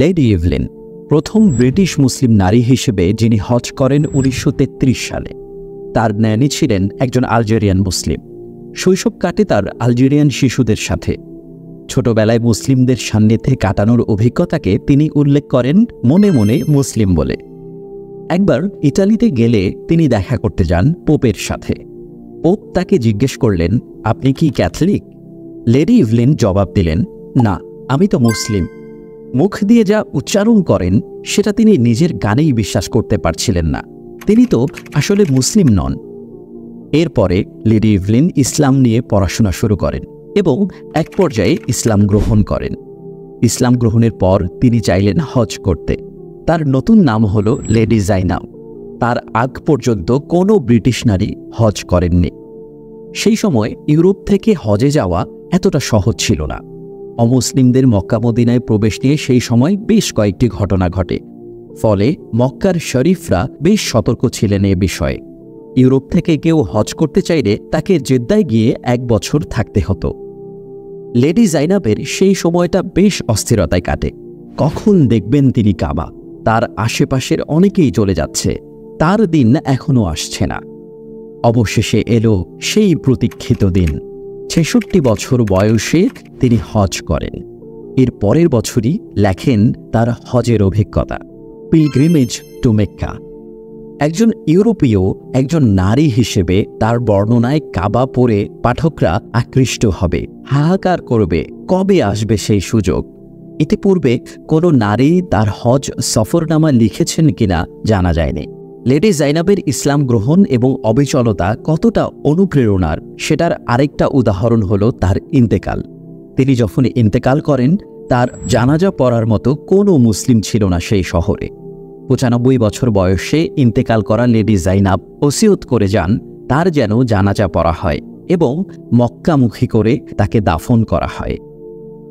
Lady Evelyn প্রথম British মুসলিম নারী হিসেবে যিনি হজ করেন ১৯৩৩ সালে। তার ন্যানি ছিলেন একজন আলজেরিয়ান মুসলিম। শৈশব কাটে তার আলজেরিয়ান শিশুদের সাথে। ছোটবেলায় মুসলিমদের সান্নিধ্যে কাটানোর অভিজ্ঞতাকে তিনি উল্লেখ করেন মনে মনে মুসলিম বলে। একবার ইতালিতে গেলে তিনি দেখা করতে যান পোপের সাথে। পোপ তাকে জিজ্ঞেস করলেন, আপনি কি ক্যাথলিক? লেডি ইভলিন জবাব দিলেন, না, আমি তো মুসলিম। মুখ দিয়ে যা উচ্চারণ করেন সেটা তিনি নিজের গানেই বিশ্বাস করতে পারছিলেন না। তিনি তো আসলে মুসলিম নন। এরপরে লেডি ইভলিন ইসলাম নিয়ে পড়াশোনা শুরু করেন এবং এক পর্যায়ে ইসলাম গ্রহণ করেন। ইসলাম গ্রহণের পর তিনি চাইলেন হজ করতে। তার নতুন নাম হল লেডি জাইনাব। তার আগ পর্যন্ত কোনো ব্রিটিশ নারী হজ করেননি। সেই সময় ইউরোপ থেকে হজে যাওয়া এতটা সহজ ছিল না। অমুসলিমদের মক্কা মদিনায় প্রবেশ নিয়ে সেই সময় বেশ কয়েকটি ঘটনা ঘটে। ফলে মক্কার শরীফরা বেশ সতর্ক ছিলেন এ বিষয়ে। ইউরোপ থেকে কেউ হজ করতে চাইলে তাকে জেদ্দায় গিয়ে 1 বছর থাকতে হতো। লেডি জাইনাবের সেই সময়টা বেশ অস্থিরতায় কাটে। কখন দেখবেন তিনি কাবা? তার আশেপাশের অনেকেই চলে যাচ্ছে, তার দিন এখনও আসছে না। অবশেষে এলো সেই প্রতীক্ষিত দিন। ৬৬ বছর বয়সে তিনি হজ করেন। এর পরের বছরই লেখেন তার হজের অভিজ্ঞতা, পিলগ্রিমেজ টু মেক্কা। একজন ইউরোপীয়, একজন নারী হিসেবে তার বর্ণনায় কাবা পড়ে পাঠকরা আকৃষ্ট হবে, হাহাকার করবে, কবে আসবে সেই সুযোগ। ইতিপূর্বে কোনো নারী তার হজ সফরনামা লিখেছেন কিনা জানা যায়নি। লেডি জাইনাবের ইসলাম গ্রহণ এবং অবিচলতা কতটা অনুপ্রেরণার সেটার আরেকটা উদাহরণ হলো তার ইন্তেকাল। তিনি যখন ইন্তেকাল করেন, তার জানাজা পড়ার মতো কোনো মুসলিম ছিল না সেই শহরে। ৯৫ বছর বয়সে ইন্তেকাল করা লেডি জাইনাব ওসিয়ত করে যান তার যেন জানাজা পড়া হয় এবং মক্কামুখী করে তাকে দাফন করা হয়।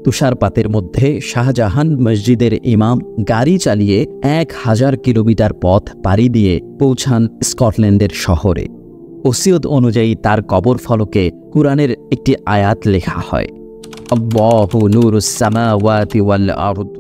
তুষারপাতের মধ্যে শাহজাহান মসজিদের ইমাম গাড়ি চালিয়ে ১,০০০ কিলোমিটার পথ পাড়ি দিয়ে পৌঁছান স্কটল্যান্ডের শহরে। ওসিয়ত অনুযায়ী তার কবর ফলকে কুরআনের একটি আয়াত লেখা হয়, আল্লাহু নূরুস সামাওয়াতি ওয়াল আরদ।